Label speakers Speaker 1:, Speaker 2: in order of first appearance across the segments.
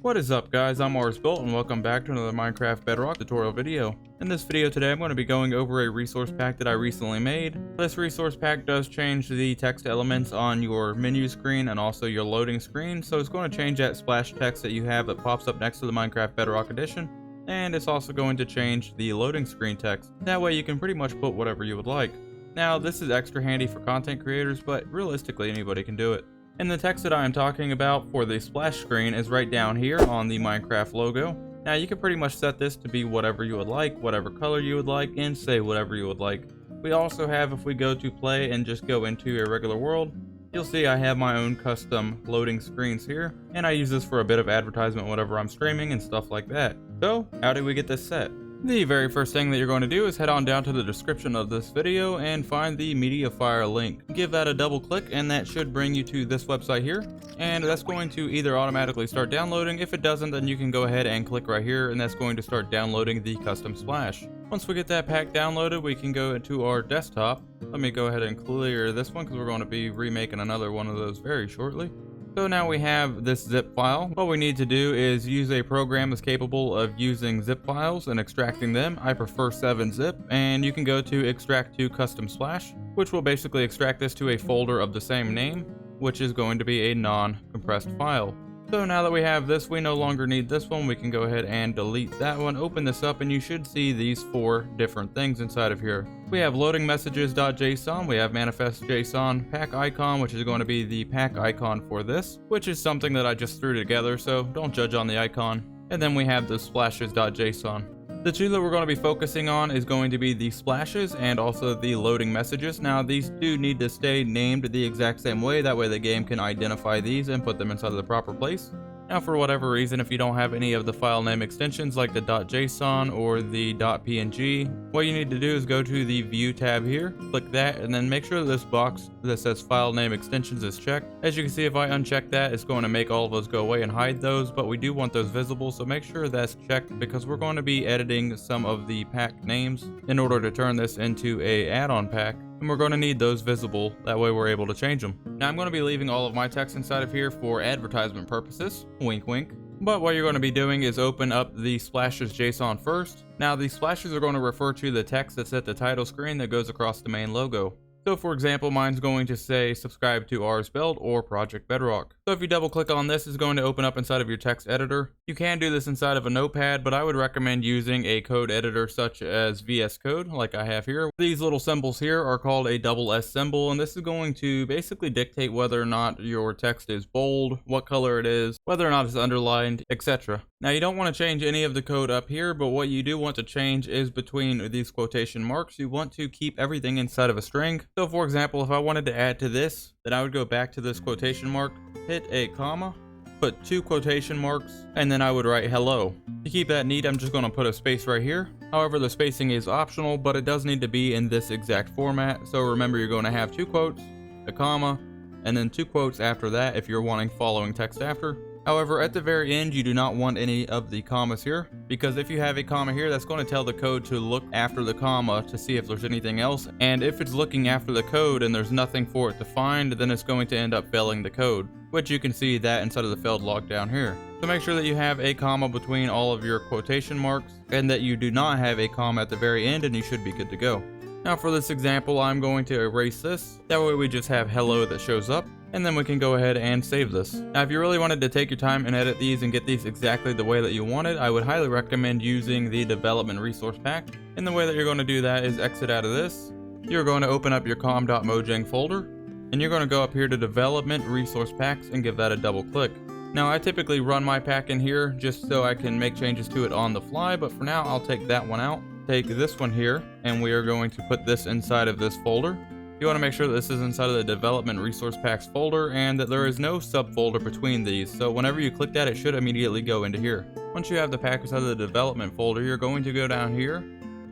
Speaker 1: What is up, guys? I'm MossLogic and welcome back to another Minecraft Bedrock tutorial video. In this video today I'm going to be going over a resource pack that I recently made. This resource pack does change the text elements on your menu screen and also your loading screen, so it's going to change that splash text that you have that pops up next to the Minecraft Bedrock edition, and it's also going to change the loading screen text. That way you can pretty much put whatever you would like. Now this is extra handy for content creators, but realistically anybody can do it. And the text that I am talking about for the splash screen is right down here on the Minecraft logo. Now you can pretty much set this to be whatever you would like, whatever color you would like, and say whatever you would like. We also have, if we go to play and just go into a regular world, you'll see I have my own custom loading screens here, and I use this for a bit of advertisement whenever I'm streaming and stuff like that. So how do we get this set? The very first thing that you're going to do is head on down to the description of this video and find the MediaFire link. Give that a double click and that should bring you to this website here, and that's going to either automatically start downloading. If it doesn't, then you can go ahead and click right here and that's going to start downloading the custom splash. Once we get that pack downloaded, we can go into our desktop. Let me go ahead and clear this one because we're going to be remaking another one of those very shortly. So now we have this zip file. What we need to do is use a program that's capable of using zip files and extracting them. I prefer 7-zip, and you can go to extract to custom splash, which will basically extract this to a folder of the same name, which is going to be a non-compressed file. So now that we have this, we no longer need this one. We can go ahead and delete that one, open this up, and you should see these 4 different things inside of here. We have loading messages.json, we have manifest.json, pack icon, which is going to be the pack icon for this, which is something that I just threw together, so don't judge on the icon. And then we have the splashes.json. The 2 that we're going to be focusing on is going to be the splashes and also the loading messages. Now these do need to stay named the exact same way, that way the game can identify these and put them inside of the proper place. Now for whatever reason, if you don't have any of the file name extensions like the .json or the .png, what you need to do is go to the view tab here, click that, and then make sure that this box that says file name extensions is checked. As you can see, if I uncheck that, it's going to make all of those go away and hide those, but we do want those visible, so make sure that's checked because we're going to be editing some of the pack names in order to turn this into a add-on pack. And we're going to need those visible, that way we're able to change them. Now I'm going to be leaving all of my text inside of here for advertisement purposes, wink wink. But what you're going to be doing is open up the splashes JSON first. Now the splashes are going to refer to the text that's at the title screen that goes across the main logo. So for example, mine's going to say subscribe to RSBuild or Project Bedrock. So if you double click on this, it's going to open up inside of your text editor. You can do this inside of a notepad, but I would recommend using a code editor such as VS Code like I have here. These little symbols here are called a SS symbol, and this is going to basically dictate whether or not your text is bold, what color it is, whether or not it's underlined, etc. Now you don't want to change any of the code up here, but what you do want to change is between these quotation marks. You want to keep everything inside of a string. So for example, if I wanted to add to this, then I would go back to this quotation mark, hit a comma, put 2 quotation marks, and then I would write hello. To keep that neat, I'm just going to put a space right here. However, the spacing is optional, but it does need to be in this exact format. So remember, you're going to have 2 quotes, a comma, and then 2 quotes after that if you're wanting following text after. However, at the very end, you do not want any of the commas here, because if you have a comma here, that's going to tell the code to look after the comma to see if there's anything else. And if it's looking after the code and there's nothing for it to find, then it's going to end up failing the code, which you can see that inside of the failed log down here. So make sure that you have a comma between all of your quotation marks and that you do not have a comma at the very end, and you should be good to go. Now for this example, I'm going to erase this. That way we just have hello that shows up. And then we can go ahead and save this. Now if you really wanted to take your time and edit these and get these exactly the way that you wanted, I would highly recommend using the development resource pack. And the way that you're going to do that is exit out of this. You're going to open up your Com.Mojang folder, and you're going to go up here to development resource packs and give that a double click. Now I typically run my pack in here just so I can make changes to it on the fly, but for now I'll take that one out. Take this one here, and we are going to put this inside of this folder. You want to make sure that this is inside of the development resource packs folder and that there is no subfolder between these. So whenever you click that, it should immediately go into here. Once you have the pack inside of the development folder, you're going to go down here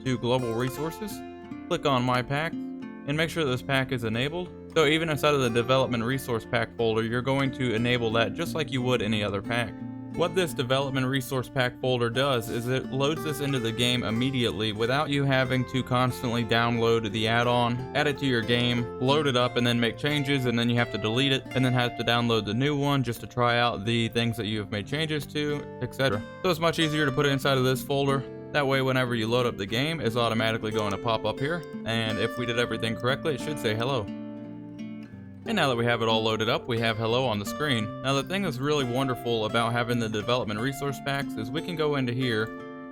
Speaker 1: to global resources, click on my pack, and make sure this pack is enabled. So even inside of the development resource pack folder, you're going to enable that just like you would any other pack. What this development resource pack folder does is it loads this into the game immediately without you having to constantly download the add-on, add it to your game, load it up, and then make changes, and then you have to delete it, and then have to download the new one just to try out the things that you have made changes to, etc. So it's much easier to put it inside of this folder. That way, whenever you load up the game, it's automatically going to pop up here, and if we did everything correctly, it should say hello. And now that we have it all loaded up, we have hello on the screen. Now the thing that's really wonderful about having the development resource packs is we can go into here,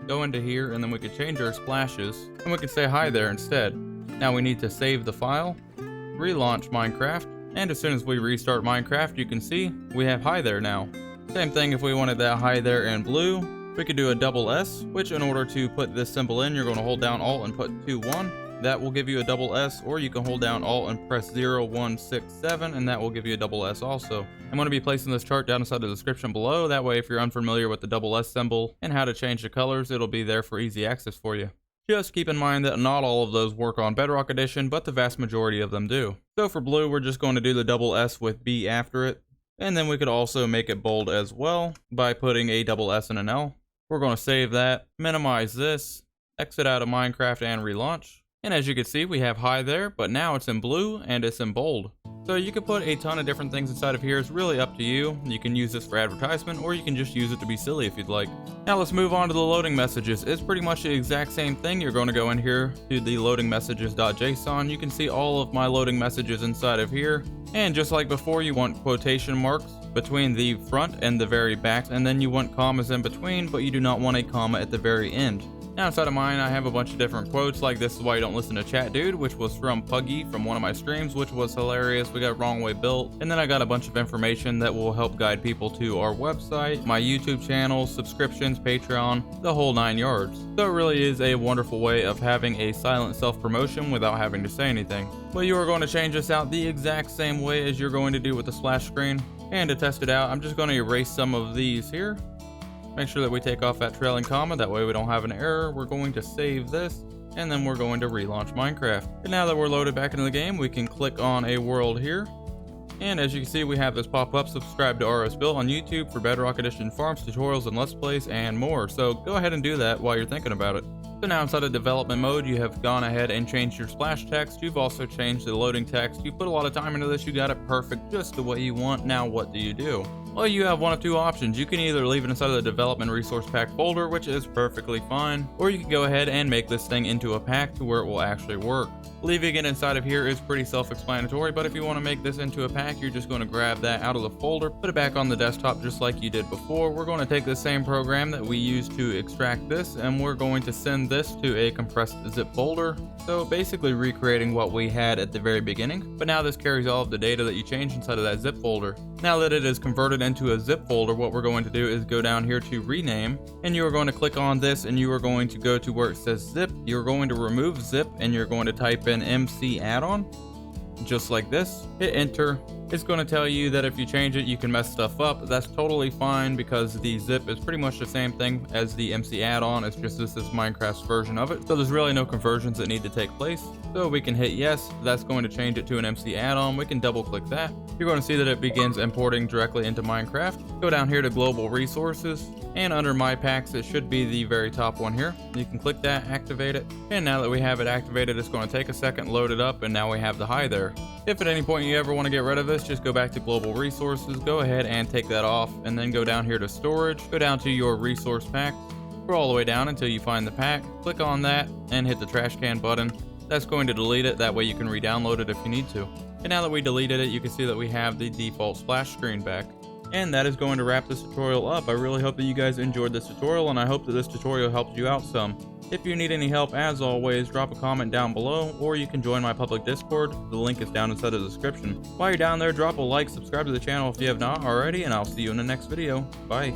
Speaker 1: and then we can change our splashes, and we can say hi there instead. Now we need to save the file, relaunch Minecraft, and as soon as we restart Minecraft, you can see we have hi there now. Same thing if we wanted that hi there in blue, we could do a double S, which in order to put this symbol in, you're going to hold down Alt and put 2, 1. That will give you a double S, or you can hold down Alt and press 0, 1, 6, 7, and that will give you a double S also. I'm going to be placing this chart down inside the description below, that way if you're unfamiliar with the double S symbol and how to change the colors, it'll be there for easy access for you. Just keep in mind that not all of those work on Bedrock Edition, but the vast majority of them do. So for blue, we're just going to do the double S with B after it, and then we could also make it bold as well by putting a double S and an L. We're going to save that, minimize this, exit out of Minecraft and relaunch. And as you can see, we have hi there, but now it's in blue and it's in bold. So you can put a ton of different things inside of here. It's really up to you. You can use this for advertisement, or you can just use it to be silly if you'd like. Now let's move on to the loading messages. It's pretty much the exact same thing. You're going to go in here to the loading messages.json. You can see all of my loading messages inside of here. And just like before, you want quotation marks between the front and the very back, and then you want commas in between, but you do not want a comma at the very end. Now inside of mine, I have a bunch of different quotes, like "This is why you don't listen to chat, dude," which was from Puggy from one of my streams, which was hilarious. We got Wrong Way Built. And then I got a bunch of information that will help guide people to our website, my YouTube channel, subscriptions, Patreon, the whole 9 yards. So it really is a wonderful way of having a silent self-promotion without having to say anything. But you are going to change this out the exact same way as you're going to do with the splash screen. And to test it out, I'm just going to erase some of these here. Make sure that we take off that trailing comma, that way we don't have an error. We're going to save this, and then we're going to relaunch Minecraft. And now that we're loaded back into the game, we can click on a world here. And as you can see, we have this pop up: subscribe to RS Built on YouTube for Bedrock Edition farms, tutorials, and Let's Plays, and more. So go ahead and do that while you're thinking about it. So now inside of development mode, you have gone ahead and changed your splash text. You've also changed the loading text. You put a lot of time into this. You got it perfect, just the way you want. Now what do you do? Well, you have one of two options. You can either leave it inside of the development resource pack folder, which is perfectly fine, or you can go ahead and make this thing into a pack to where it will actually work. Leaving it inside of here is pretty self-explanatory, but if you want to make this into a pack, you're just going to grab that out of the folder, put it back on the desktop just like you did before. We're going to take the same program that we used to extract this, and we're going to send this to a compressed zip folder. So basically recreating what we had at the very beginning, but now this carries all of the data that you changed inside of that zip folder. Now that it is converted into a zip folder, what we're going to do is go down here to rename, and you are going to click on this, and you are going to go to where it says zip. You're going to remove zip, and you're going to type in MC add-on, just like this. Hit enter. It's going to tell you that if you change it, you can mess stuff up. That's totally fine, because the zip is pretty much the same thing as the MC add-on. It's just this is Minecraft's version of it. So there's really no conversions that need to take place. So we can hit yes. That's going to change it to an MC add-on. We can double click that. You're going to see that it begins importing directly into Minecraft. Go down here to global resources, and under my packs, it should be the very top one here. You can click that, activate it. And now that we have it activated, it's going to take a second, load it up, and now we have the hi there. If at any point you ever want to get rid of this, just go back to global resources, go ahead and take that off, and then go down here to storage, go down to your resource pack, scroll all the way down until you find the pack, click on that, and hit the trash can button. That's going to delete it, that way you can re-download it if you need to. And now that we deleted it, you can see that we have the default splash screen back. And that is going to wrap this tutorial up. I really hope that you guys enjoyed this tutorial, and I hope that this tutorial helped you out some. If you need any help, as always, drop a comment down below, or you can join my public Discord. The link is down inside the description. While you're down there, drop a like, subscribe to the channel if you have not already, and I'll see you in the next video. Bye.